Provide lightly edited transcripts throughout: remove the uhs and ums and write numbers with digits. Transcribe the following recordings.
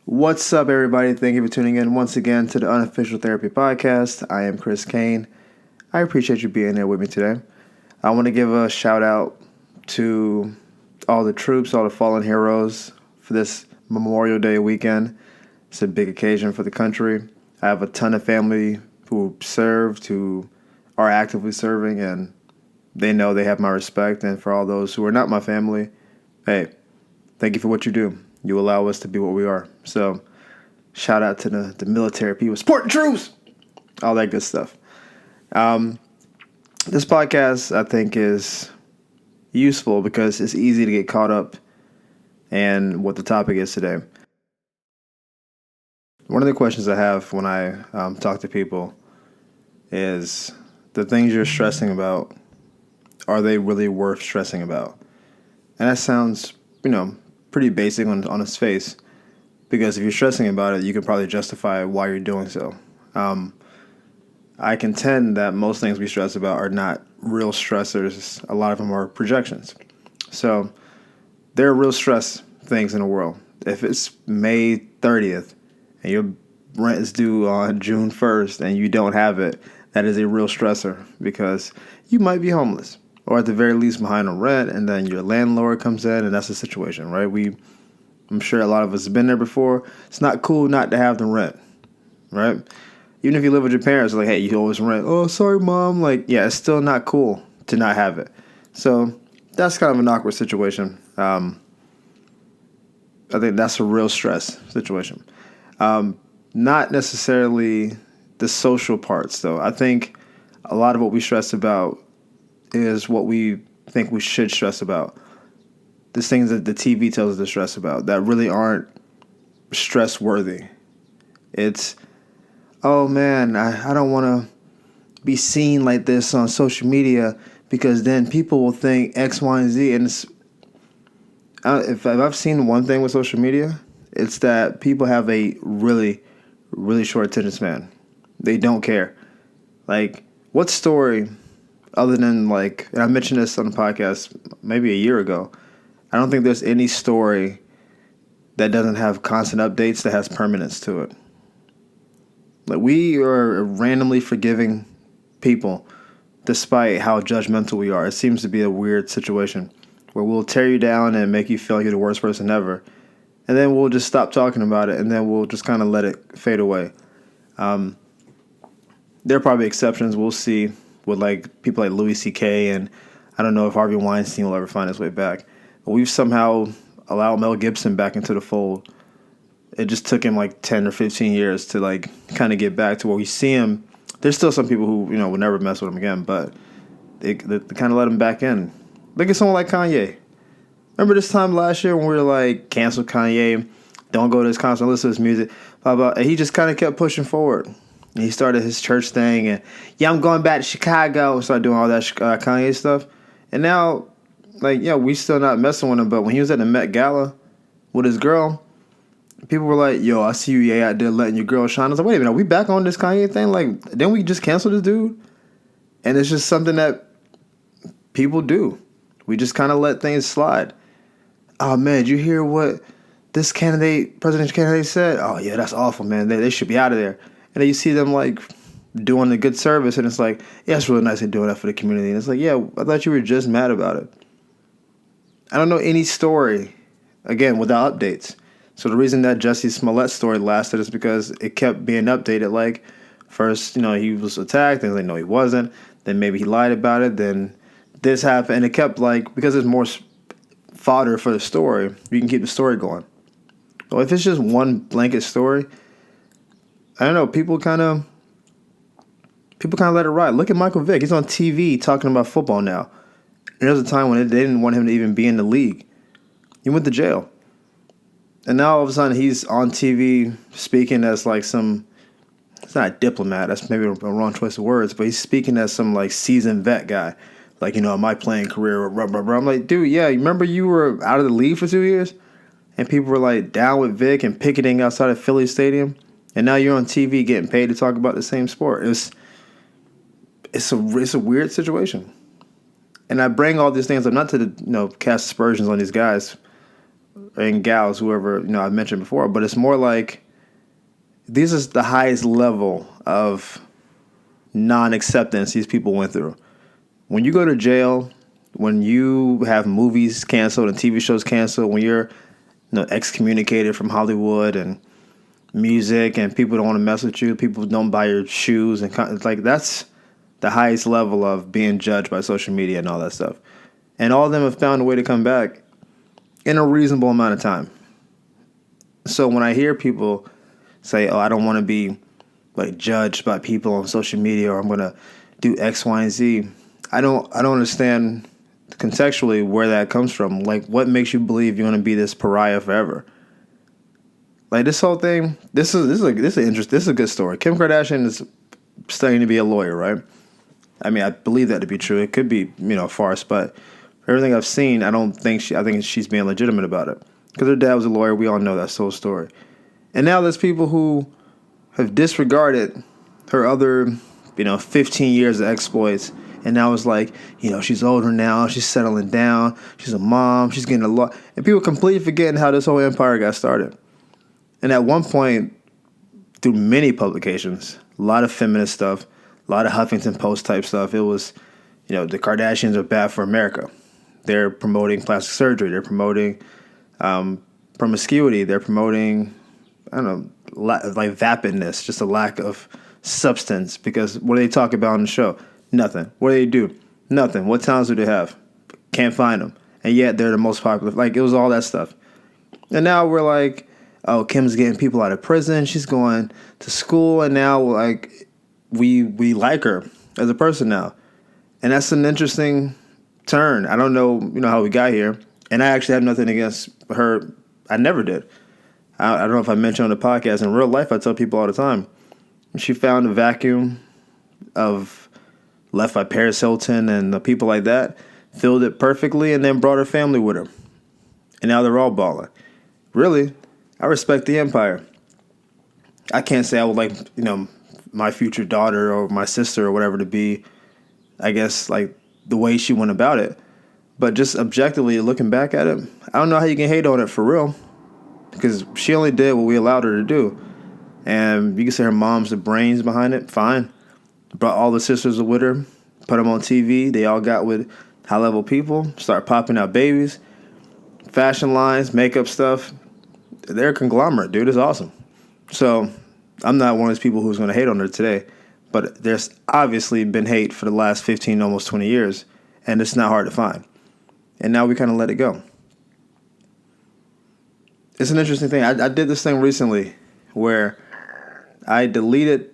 What's up, everybody? Thank you for tuning in once again to the Unofficial Therapy Podcast. I am Chris Kane. I appreciate you being there with me today. I want to give a shout out to all the troops, all the fallen heroes for this Memorial Day weekend. It's a big occasion for the country. I have a ton of family who served, who are actively serving, and they know they have my respect. And for all those who are not my family, hey, thank you for what you do. You allow us to be what we are. So, shout out to the military people, support the troops, all that good stuff. This podcast, I think, is useful because it's easy to get caught up in what the topic is today. One of the questions I have when I talk to people is the things you're stressing about, are they really worth stressing about? And that sounds, pretty basic on its face, because if you're stressing about it, you can probably justify why you're doing so. I contend that most things we stress about are not real stressors. A lot of them are projections. So there are real stress things in the world. If it's May 30th and your rent is due on June 1st and you don't have it, that is a real stressor because you might be homeless, or at the very least behind on rent, and then your landlord comes in, and that's the situation, right? I'm sure a lot of us have been there before. It's not cool not to have the rent, right? Even if you live with your parents, like, hey, you always rent. Oh, sorry, Mom. Like, yeah, it's still not cool to not have it. So that's kind of an awkward situation. I think that's a real stress situation. Not necessarily the social parts, though. I think a lot of what we stress about is what we think we should stress about. These things that the TV tells us to stress about that really aren't stress worthy. It's, oh man, I don't want to be seen like this on social media because then people will think X, Y, and Z. And if I've seen one thing with social media, it's that people have a really, really short attention span. They don't care. Like, what story, other than and I mentioned this on the podcast maybe a year ago, I don't think there's any story that doesn't have constant updates that has permanence to it. Like, we are randomly forgiving people despite how judgmental we are. It seems to be a weird situation where we'll tear you down and make you feel like you're the worst person ever. And then we'll just stop talking about it, and then we'll just kind of let it fade away. There are probably exceptions we'll see with people like Louis C.K. and I don't know if Harvey Weinstein will ever find his way back. But we've somehow allowed Mel Gibson back into the fold. It just took him 10 or 15 years to kind of get back to where we see him. There's still some people who will never mess with him again, but they kind of let him back in. Look at someone like Kanye. Remember this time last year when we were cancel Kanye, don't go to his concert, listen to his music, blah blah. And he just kind of kept pushing forward. And he started his church thing, and I'm going back to Chicago, and started doing all that Kanye stuff. And now, we still not messing with him. But when he was at the Met Gala with his girl, people were like, yo, I see you out there letting your girl shine. I was like, wait a minute, are we back on this Kanye thing? Didn't we just cancel this dude? And it's just something that people do. We just kind of let things slide. Oh, man, did you hear what this presidential candidate said? Oh, yeah, that's awful, man. They should be out of there. And then you see them, doing a good service, and it's yeah, it's really nice they're doing that for the community. And it's yeah, I thought you were just mad about it. I don't know any story, again, without updates. So the reason that Jussie Smollett story lasted is because it kept being updated. First, he was attacked, and no, he wasn't. Then maybe he lied about it. Then this happened, and it kept because there's more fodder for the story, you can keep the story going. But if it's just one blanket story, I don't know. People kind of let it ride. Look at Michael Vick. He's on TV talking about football now. And there was a time when they didn't want him to even be in the league. He went to jail. And now all of a sudden he's on TV speaking as some, it's not a diplomat, that's maybe a wrong choice of words, but he's speaking as some seasoned vet guy. My playing career, blah, blah, blah. I'm like, dude, yeah, you remember you were out of the league for 2 years? And people were down with Vic and picketing outside of Philly Stadium? And now you're on TV getting paid to talk about the same sport. It's a weird situation. And I bring all these things up not to cast aspersions on these guys, and gals, whoever I mentioned before, but it's more like this is the highest level of non-acceptance these people went through. When you go to jail, when you have movies canceled and TV shows canceled, when you're excommunicated from Hollywood and music, and people don't want to mess with you, people don't buy your shoes, and it's like that's the highest level of being judged by social media and all that stuff. And all of them have found a way to come back in a reasonable amount of time. So when I hear people say, "Oh, I don't want to be like judged by people on social media, or I'm gonna do X, Y, and Z," I don't understand contextually where that comes from. Like, what makes you believe you're gonna be this pariah forever? Like, this whole thing. This is a good story. Kim Kardashian is studying to be a lawyer, right? I mean, I believe that to be true. It could be a farce, but everything I've seen, I think she's being legitimate about it. Because her dad was a lawyer. We all know that whole story. And now there's people who have disregarded her other, 15 years of exploits. And now it's like, she's older now. She's settling down. She's a mom. She's getting a lot. And people completely forgetting how this whole empire got started. And at one point, through many publications, a lot of feminist stuff, a lot of Huffington Post type stuff, it was, the Kardashians are bad for America. They're promoting plastic surgery. They're promoting promiscuity. They're promoting, I don't know, like vapidness, just a lack of substance. Because what do they talk about on the show? Nothing. What do they do? Nothing. What talents do they have? Can't find them. And yet they're the most popular. Like, it was all that stuff. And now we're like, oh, Kim's getting people out of prison. She's going to school. And now, like, we like her as a person now. And that's an interesting turn. I don't know, how we got here. And I actually have nothing against her. I never did. I don't know if I mentioned on the podcast. In real life, I tell people all the time. She found a vacuum left by Paris Hilton and the people like that, filled it perfectly, and then brought her family with her. And now they're all balling. Really, I respect the empire. I can't say I would like, my future daughter or my sister or whatever to be, I guess, like the way she went about it. But just objectively looking back at it, I don't know how you can hate on it for real. Because she only did what we allowed her to do. And you can say her mom's the brains behind it. Fine. Brought all the sisters with her. Put them on TV. They all got with high-level people. Start popping out babies. Fashion lines, makeup stuff. They're a conglomerate, dude. It's awesome. So I'm not one of those people who's going to hate on her today. But there's obviously been hate for the last 15, almost 20 years. And it's not hard to find. And now we kind of let it go. It's an interesting thing. I did this thing recently where I deleted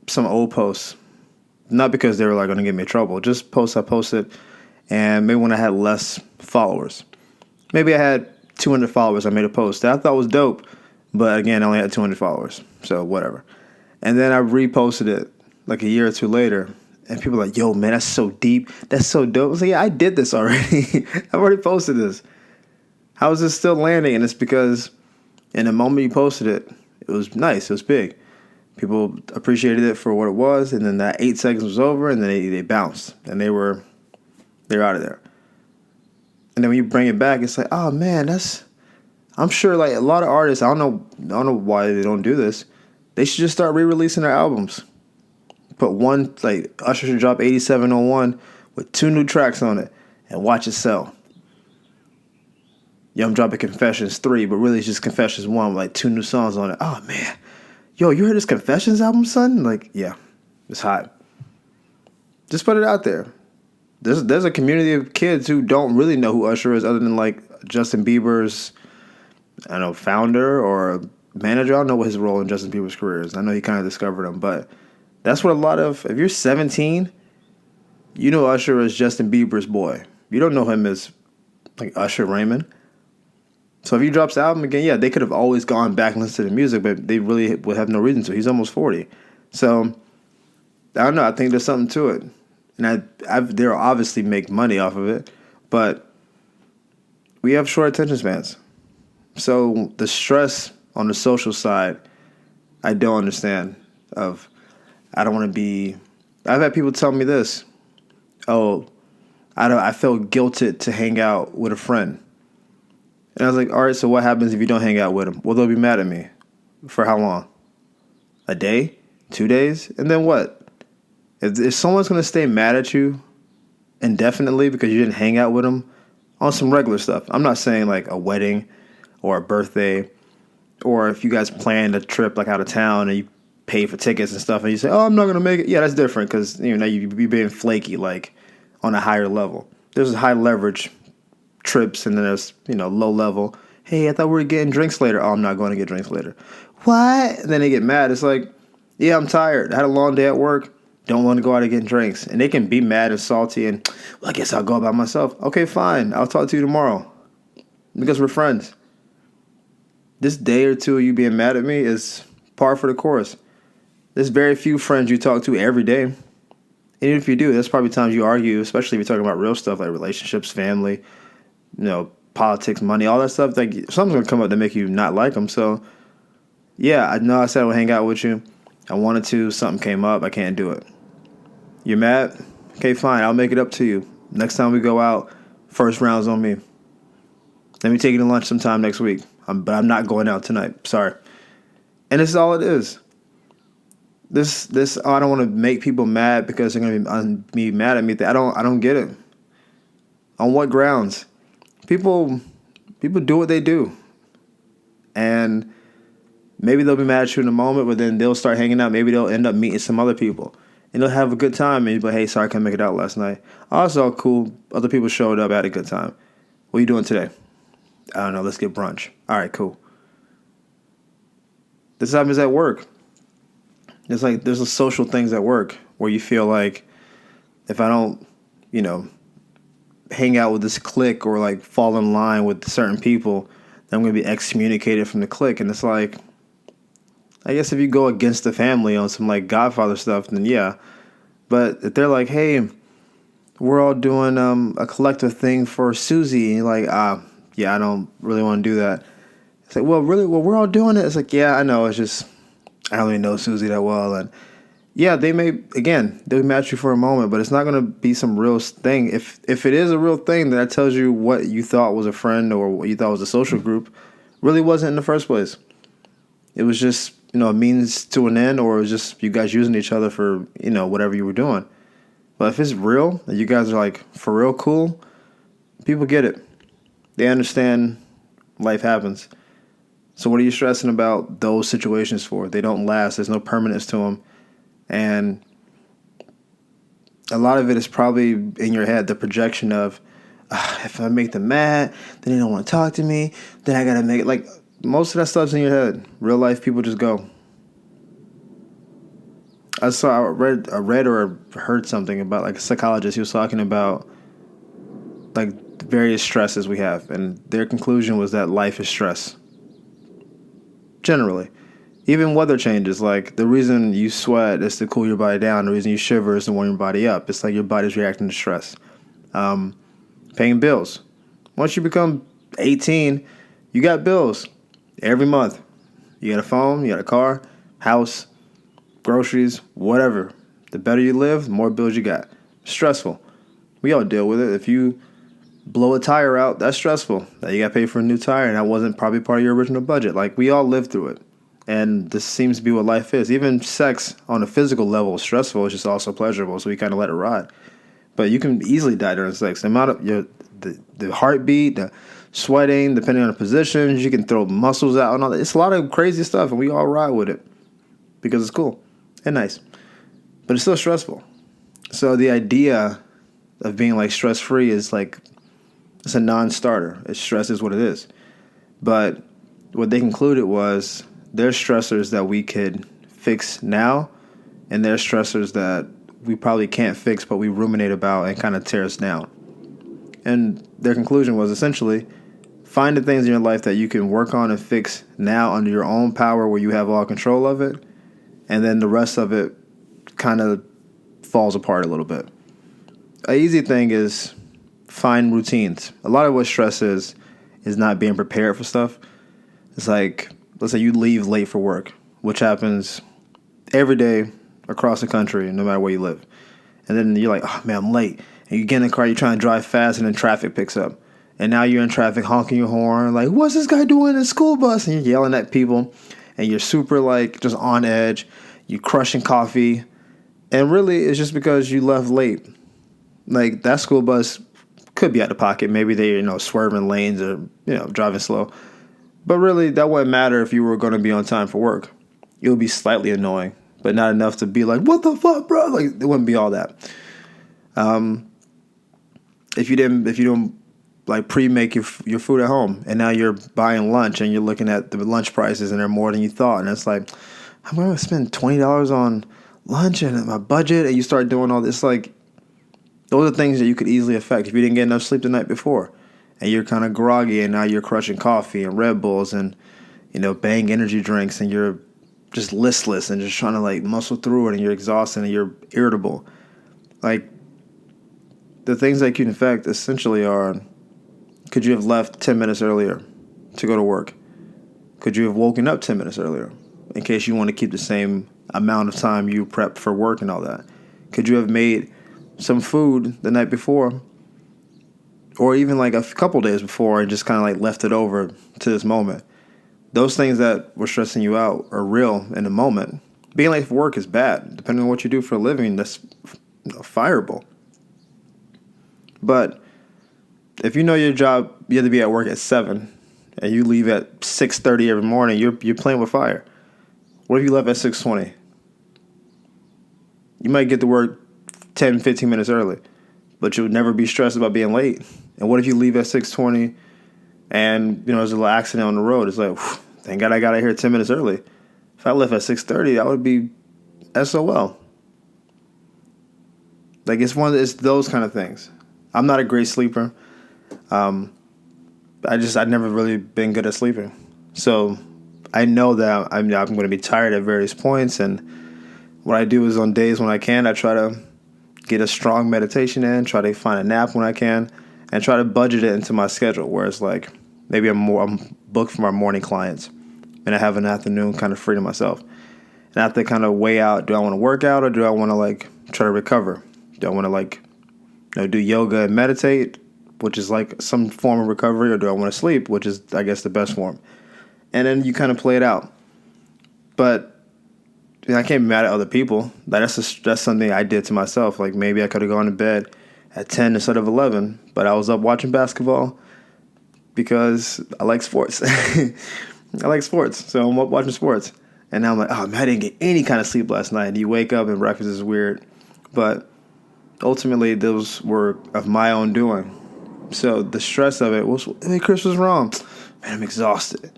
some old posts. Not because they were like going to get me in trouble. Just posts I posted. And maybe when I had less followers. Maybe I had 200 followers. I made a post that I thought was dope. But again, I only had 200 followers. So whatever. And then I reposted it like a year or two later. And people are like, yo, man, that's so deep. That's so dope. I was like, yeah, I did this already. I've already posted this. How is this still landing? And it's because in the moment you posted it, it was nice. It was big. People appreciated it for what it was. And then that 8 seconds was over. And then they bounced. And they're out of there. And then when you bring it back, it's like, oh, man, I'm sure like a lot of artists, I don't know why they don't do this. They should just start re-releasing their albums. Put one, like Usher should drop 8701 with 2 new tracks on it and watch it sell. Yeah, I'm dropping Confessions 3, but really it's just Confessions 1 with like 2 new songs on it. Oh, man. Yo, you heard this Confessions album, son? Like, yeah, it's hot. Just put it out there. There's a community of kids who don't really know who Usher is other than like Justin Bieber's, I don't know, founder or manager. I don't know what his role in Justin Bieber's career is. I know he kind of discovered him, but that's what a lot of, if you're 17, you know Usher as Justin Bieber's boy. You don't know him as like Usher Raymond. So if he drops the album again, yeah, they could have always gone back and listened to the music, but they really would have no reason to. He's almost 40. So, I don't know. I think there's something to it. And they'll obviously make money off of it, but we have short attention spans. So the stress on the social side, I don't understand. I don't want to be. I've had people tell me this. Oh, I feel guilted to hang out with a friend. And I was like, all right, so what happens if you don't hang out with them? Well, they'll be mad at me. For how long? A day? 2 days? And then what? If someone's going to stay mad at you indefinitely because you didn't hang out with them on some regular stuff, I'm not saying like a wedding or a birthday, or if you guys planned a trip like out of town and you pay for tickets and stuff and you say, oh, I'm not going to make it. Yeah, that's different because now you be being flaky like on a higher level. There's high leverage trips and then there's, low level. Hey, I thought we were getting drinks later. Oh, I'm not going to get drinks later. What? And then they get mad. It's like, yeah, I'm tired. I had a long day at work. Don't want to go out and get drinks. And they can be mad and salty and, well, I guess I'll go by myself. Okay, fine. I'll talk to you tomorrow because we're friends. This day or two of you being mad at me is par for the course. There's very few friends you talk to every day. And even if you do, there's probably times you argue, especially if you're talking about real stuff like relationships, family, politics, money, all that stuff. Like something's going to come up to make you not like them. So, yeah, I know I said I would hang out with you. I wanted to. Something came up. I can't do it. You're mad? Okay, fine. I'll make it up to you. Next time we go out, first round's on me. Let me take you to lunch sometime next week. But I'm not going out tonight. Sorry. And this is all it is. I don't want to make people mad because they're going to be mad at me. I don't get it. On what grounds? People do what they do. And maybe they'll be mad at you in a moment, but then they'll start hanging out. Maybe they'll end up meeting some other people. And they'll have a good time. And you'll be like, hey, sorry, I couldn't make it out last night. Also, cool. Other people showed up, had a good time. What are you doing today? I don't know. Let's get brunch. All right, cool. This happens at work. It's like there's a social things at work where you feel like if I don't, hang out with this clique or like fall in line with certain people, then I'm going to be excommunicated from the clique. And it's like, I guess if you go against the family on some like Godfather stuff, then yeah. But if they're like, hey, we're all doing a collective thing for Susie, and you're like, yeah, I don't really want to do that. It's like, well, really, well, we're all doing it. It's like, yeah, I know. It's just, I don't really know Susie that well. And yeah, they'll be mad at you for a moment, but it's not going to be some real thing. If it is a real thing, then that tells you what you thought was a friend or what you thought was a social group really wasn't in the first place. It was just, a means to an end, or it was just you guys using each other for, whatever you were doing. But if it's real, and you guys are like for real cool, people get it. They understand life happens. So what are you stressing about those situations for? They don't last. There's no permanence to them. And a lot of it is probably in your head, the projection of, if I make them mad, then they don't want to talk to me. Then I got to make it. Like, most of that stuff's in your head. Real life people just go. I read or heard something about like a psychologist. He was talking about like various stresses we have. And their conclusion was that life is stress. Generally. Even weather changes, like the reason you sweat is to cool your body down. The reason you shiver is to warm your body up. It's like your body's reacting to stress. Paying bills. Once you become 18, you got bills every month. You got a phone, you got a car, house, groceries, whatever. The better you live, the more bills you got. Stressful. We all deal with it. If you blow a tire out, that's stressful. Now you got to pay for a new tire, and that wasn't probably part of your original budget. Like, we all live through it. And this seems to be what life is. Even sex on a physical level is stressful. It's just also pleasurable, so we kind of let it ride. But you can easily die during sex. The amount of the heartbeat, the sweating, depending on the positions, you can throw muscles out and all that. It's a lot of crazy stuff, and we all ride with it because it's cool and nice. But it's still stressful. So the idea of being like stress-free is like, it's a non-starter. Stress is what it is. But what they concluded was there's stressors that we could fix now, and there's stressors that we probably can't fix, but we ruminate about and kind of tear us down. And their conclusion was essentially, find the things in your life that you can work on and fix now under your own power where you have all control of it, and then the rest of it kind of falls apart a little bit. An easy thing is find routines. A lot of what stress is not being prepared for stuff. It's like, let's say you leave late for work, which happens every day across the country, no matter where you live. And then you're like, oh man, I'm late. And you get in the car, you're trying to drive fast, and then traffic picks up. And now you're in traffic honking your horn, like, what's this guy doing in a school bus? And you're yelling at people, and you're super, like, just on edge. You're crushing coffee. And really, it's just because you left late. Like, that school bus could be out of pocket. Maybe they, swerving lanes or, driving slow. But really, that wouldn't matter if you were going to be on time for work. It would be slightly annoying, but not enough to be like, what the fuck, bro? Like, it wouldn't be all that. If you don't like pre-make your food at home, and now you're buying lunch and you're looking at the lunch prices and they're more than you thought, and it's like, I'm going to spend $20 on lunch and my budget, and you start doing all this, like, those are things that you could easily affect if you didn't get enough sleep the night before, and you're kind of groggy, and now you're crushing coffee and Red Bulls and Bang energy drinks, and you're just listless and just trying to like muscle through it, and you're exhausted and you're irritable. Like, the things that can affect essentially are, could you have left 10 minutes earlier to go to work? Could you have woken up 10 minutes earlier in case you want to keep the same amount of time you prepped for work and all that? Could you have made some food the night before, or even like a couple days before, and just kind of like left it over to this moment? Those things that were stressing you out are real in the moment. Being late for work is bad. Depending on what you do for a living, that's fireable. But if you know your job, you have to be at work at 7, and you leave at 6:30 every morning, you're playing with fire. What if you left at 6:20? You might get to work 10, 15 minutes early, but you'll never be stressed about being late. And what if you leave at 6:20 and there's a little accident on the road? It's like, thank God I got out here 10 minutes early. If I left at 6:30, I would be SOL. Like, it's those kind of things. I'm not a great sleeper. I've never really been good at sleeping. So I know that I'm going to be tired at various points. And what I do is, on days when I can, I try to get a strong meditation in, try to find a nap when I can, and try to budget it into my schedule, where it's like, maybe I'm booked for my morning clients, and I have an afternoon kind of free to myself. And I have to kind of weigh out, do I want to work out, or do I want to like try to recover? Do I want to like do yoga and meditate, which is like some form of recovery, or do I want to sleep, which is, I guess, the best form? And then you kind of play it out. But I can't be mad at other people. That's something I did to myself. Like, maybe I could have gone to bed at 10 instead of 11, but I was up watching basketball because I like sports. I like sports, so I'm up watching sports. And now I'm like, oh man, I didn't get any kind of sleep last night. And you wake up and breakfast is weird. But ultimately, those were of my own doing. So the stress of it was, hey, Chris was wrong. Man, I'm exhausted.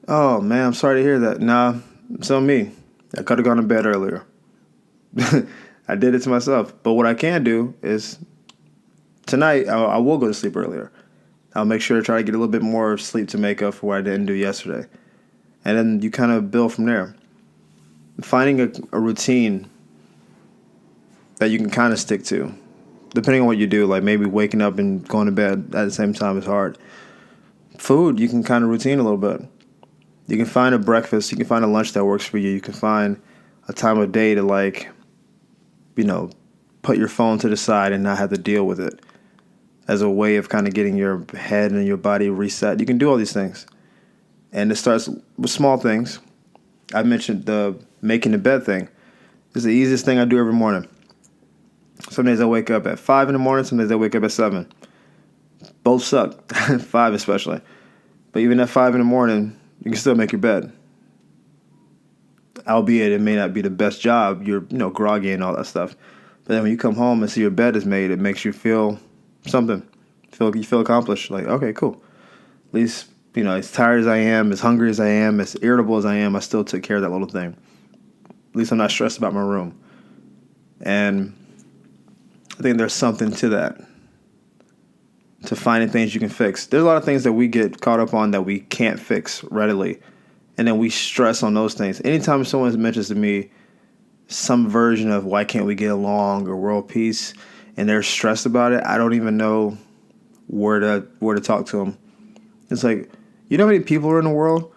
Oh man, I'm sorry to hear that. Nah, it's on me. I could have gone to bed earlier. I did it to myself. But what I can do is, tonight, I will go to sleep earlier. I'll make sure to try to get a little bit more sleep to make up for what I didn't do yesterday. And then you kind of build from there. Finding a routine that you can kind of stick to, depending on what you do. Like, maybe waking up and going to bed at the same time is hard. Food, you can kind of routine a little bit. You can find a breakfast. You can find a lunch that works for you. You can find a time of day to, like, put your phone to the side and not have to deal with it, as a way of kind of getting your head and your body reset. You can do all these things. And it starts with small things. I mentioned the making the bed thing. It's the easiest thing I do every morning. Some days I wake up at 5 in the morning. Some days I wake up at 7. Both suck. 5 especially. But even at 5 in the morning, you can still make your bed. Albeit it may not be the best job. You're, groggy and all that stuff. But then when you come home and see your bed is made, it makes you feel something. You feel accomplished. Like, okay, cool. At least, as tired as I am, as hungry as I am, as irritable as I am, I still took care of that little thing. At least I'm not stressed about my room. And I think there's something to that. To finding things you can fix. There's a lot of things that we get caught up on that we can't fix readily. And then we stress on those things. Anytime someone mentions to me some version of why can't we get along or world peace, and they're stressed about it, I don't even know where to talk to them. It's like, you know how many people are in the world?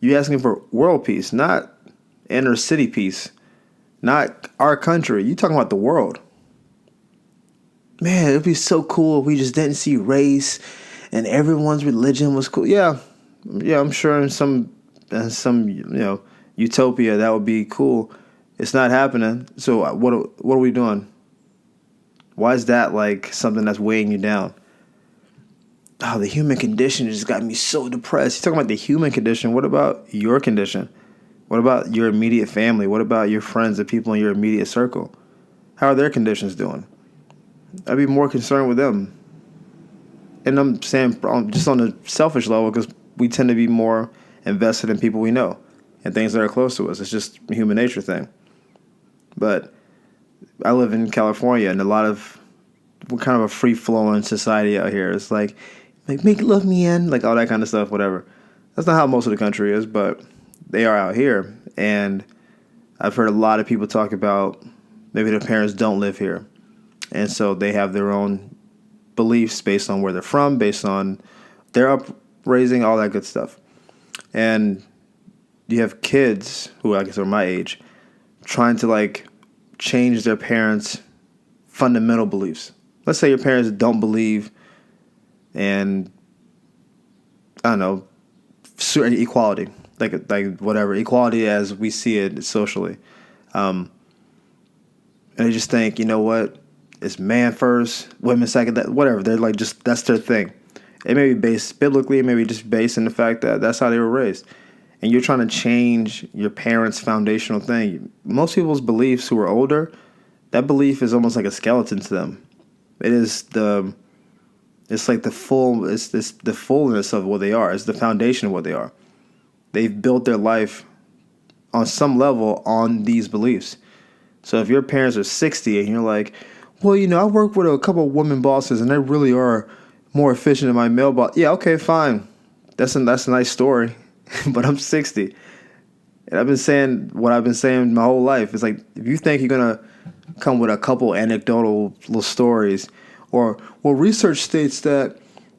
You're asking for world peace, not inner city peace, not our country. You're talking about the world. Man, it'd be so cool if we just didn't see race and everyone's religion was cool. Yeah, I'm sure in some utopia that would be cool. It's not happening. So what are we doing? Why is that like something that's weighing you down? Oh, the human condition just got me so depressed. You're talking about the human condition. What about your condition? What about your immediate family? What about your friends, the people in your immediate circle? How are their conditions doing? I'd be more concerned with them. And I'm saying just on a selfish level because we tend to be more invested in people we know and things that are close to us. It's just a human nature thing. But I live in California, and we're kind of a free-flowing society out here. It's like make love me in, like all that kind of stuff, whatever. That's not how most of the country is, but they are out here. And I've heard a lot of people talk about maybe their parents don't live here. And so they have their own beliefs based on where they're from, based on their upraising, all that good stuff. And you have kids who I guess are my age trying to like change their parents' fundamental beliefs. Let's say your parents don't believe in, I don't know, equality, like whatever, equality as we see it socially. And they just think, you know what, it's man first, women second, that whatever. They're like just that's their thing. It may be based biblically, it may be just based in the fact that that's how they were raised. And you're trying to change your parents' foundational thing. Most people's beliefs who are older, that belief is almost like a skeleton to them. It's the fullness of what they are. It's the foundation of what they are. They've built their life on some level on these beliefs. So if your parents are 60 and you're like, well, I work with a couple of women bosses and they really are more efficient than my male boss. Yeah, okay, fine. That's a nice story. But I'm 60. And I've been saying what I've been saying my whole life. It's like, if you think you're going to come with a couple anecdotal little stories or, well, research states that,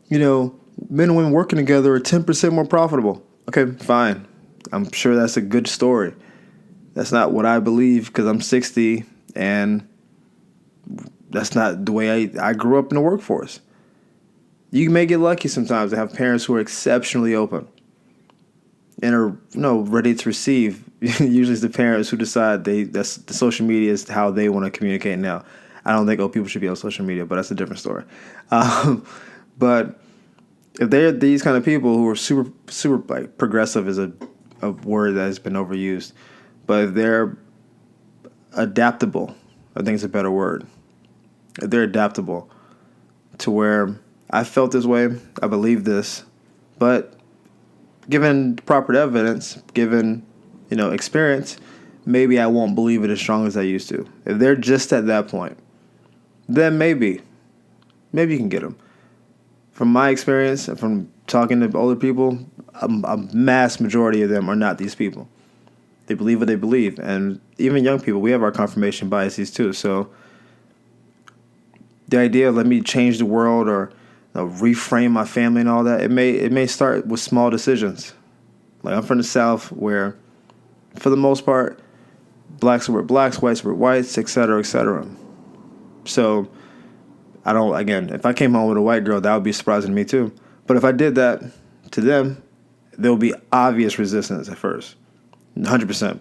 men and women working together are 10% more profitable. Okay, fine. I'm sure that's a good story. That's not what I believe because I'm 60 and that's not the way I grew up in the workforce. You may get lucky sometimes to have parents who are exceptionally open and are ready to receive. Usually it's the parents who decide that's the social media is how they want to communicate now. I don't think people should be on social media, but that's a different story. But if they're these kind of people who are super, super like progressive is a word that has been overused, but if they're adaptable, I think it's a better word. If they're adaptable to where I felt this way, I believe this, but given proper evidence, given experience, maybe I won't believe it as strong as I used to. If they're just at that point, then maybe you can get them. From my experience, from talking to older people, a mass majority of them are not these people. They believe what they believe, and even young people, we have our confirmation biases too. So the idea of let me change the world or reframe my family and all that, it may start with small decisions. Like I'm from the South, where for the most part, blacks were blacks, whites were whites, et cetera, et cetera. So if I came home with a white girl, that would be surprising to me too. But if I did that to them, there will be obvious resistance at first, 100%.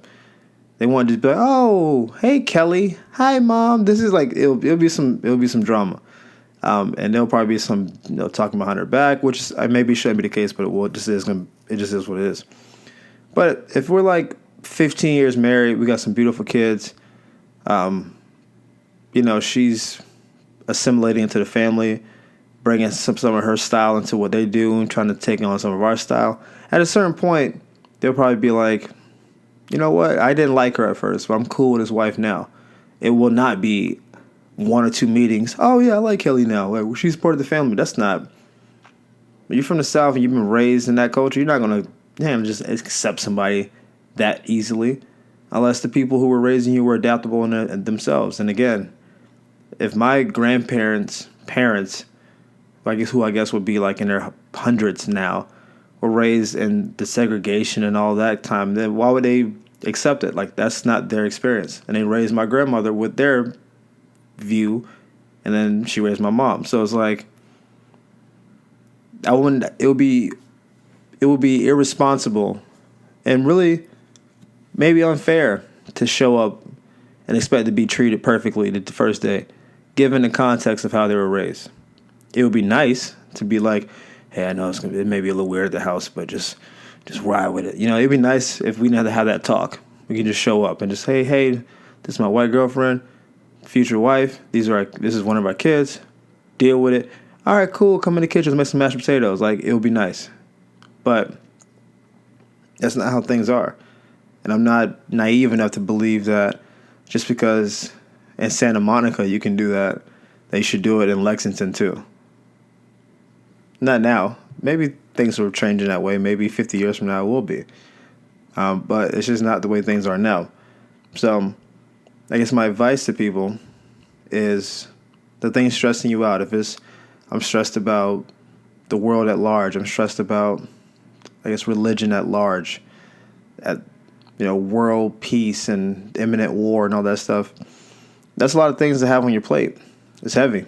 They want to be like, oh, hey Kelly, hi mom. This is like it'll be some drama, and there'll probably be some talking behind her back, which maybe shouldn't be the case, but it just is what it is. But if we're like 15 years married, we got some beautiful kids. She's assimilating into the family, bringing some of her style into what they do and trying to take on some of our style. At a certain point, they'll probably be like, you know what? I didn't like her at first, but I'm cool with his wife now. It will not be one or two meetings. Oh, yeah, I like Kelly now. Like, she's part of the family. That's not. You're from the South and you've been raised in that culture. You're not going to just accept somebody that easily unless the people who were raising you were adaptable in themselves. And again, if my grandparents' parents, I guess would be like in their hundreds now, were raised in the segregation and all that time, then why would they accept it? Like, that's not their experience. And they raised my grandmother with their view, and then she raised my mom. So it's like, I wouldn't. It would be irresponsible and really maybe unfair to show up and expect to be treated perfectly the first day, given the context of how they were raised. It would be nice to be like, hey, I know it may be a little weird at the house, but just ride with it. It'd be nice if we didn't have to have that talk. We can just show up and just say, hey, this is my white girlfriend, future wife. This is one of our kids. Deal with it. All right, cool. Come in the kitchen, make some mashed potatoes. Like, it would be nice. But that's not how things are. And I'm not naive enough to believe that just because in Santa Monica you can do that, they should do it in Lexington too. Not now. Maybe things will change in that way. Maybe 50 years from now it will be. But it's just not the way things are now. So I guess my advice to people is the things stressing you out. I'm stressed about the world at large. I'm stressed about, I guess, religion at large. World peace and imminent war and all that stuff. That's a lot of things to have on your plate. It's heavy.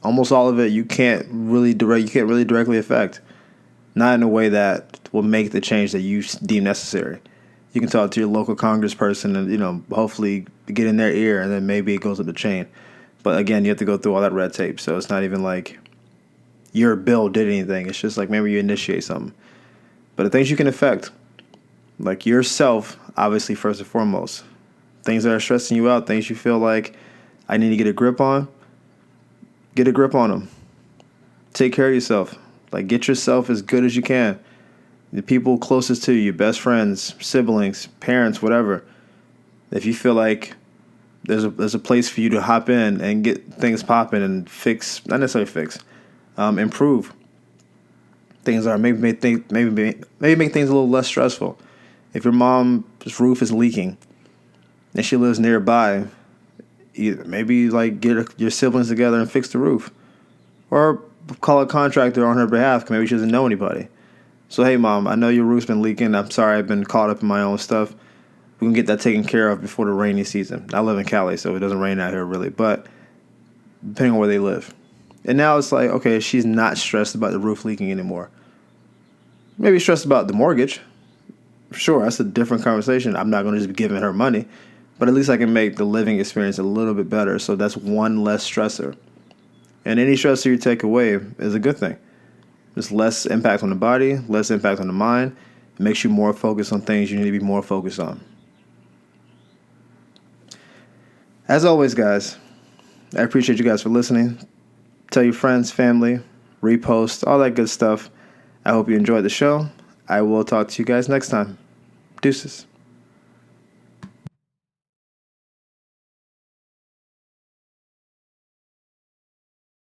Almost all of it you can't really directly affect. Not in a way that will make the change that you deem necessary. You can talk to your local congressperson and, hopefully get in their ear, and then maybe it goes up the chain. But again, you have to go through all that red tape. So it's not even like your bill did anything. It's just like maybe you initiate something. But the things you can affect, like yourself, obviously, first and foremost. Things that are stressing you out, things you feel like I need to get a grip on, get a grip on them. Take care of yourself. Like, get yourself as good as you can. The people closest to you, your best friends, siblings, parents, whatever. If you feel like there's a place for you to hop in and get things popping and fix, not necessarily fix, improve. Things are maybe make things a little less stressful. If your mom's roof is leaking and she lives nearby, maybe get your siblings together and fix the roof, or call a contractor on her behalf. Maybe she doesn't know anybody. So, hey, Mom, I know your roof's been leaking. I'm sorry, I've been caught up in my own stuff. We can get that taken care of before the rainy season. I live in Cali, so it doesn't rain out here really, but depending on where they live. And now it's like, okay, she's not stressed about the roof leaking anymore. Maybe stressed about the mortgage. Sure, that's a different conversation. I'm not going to just be giving her money, but at least I can make the living experience a little bit better. So that's one less stressor. And any stressor you take away is a good thing. There's less impact on the body, less impact on the mind. It makes you more focused on things you need to be more focused on. As always, guys, I appreciate you guys for listening. Tell your friends, family, repost, all that good stuff. I hope you enjoyed the show. I will talk to you guys next time. Deuces.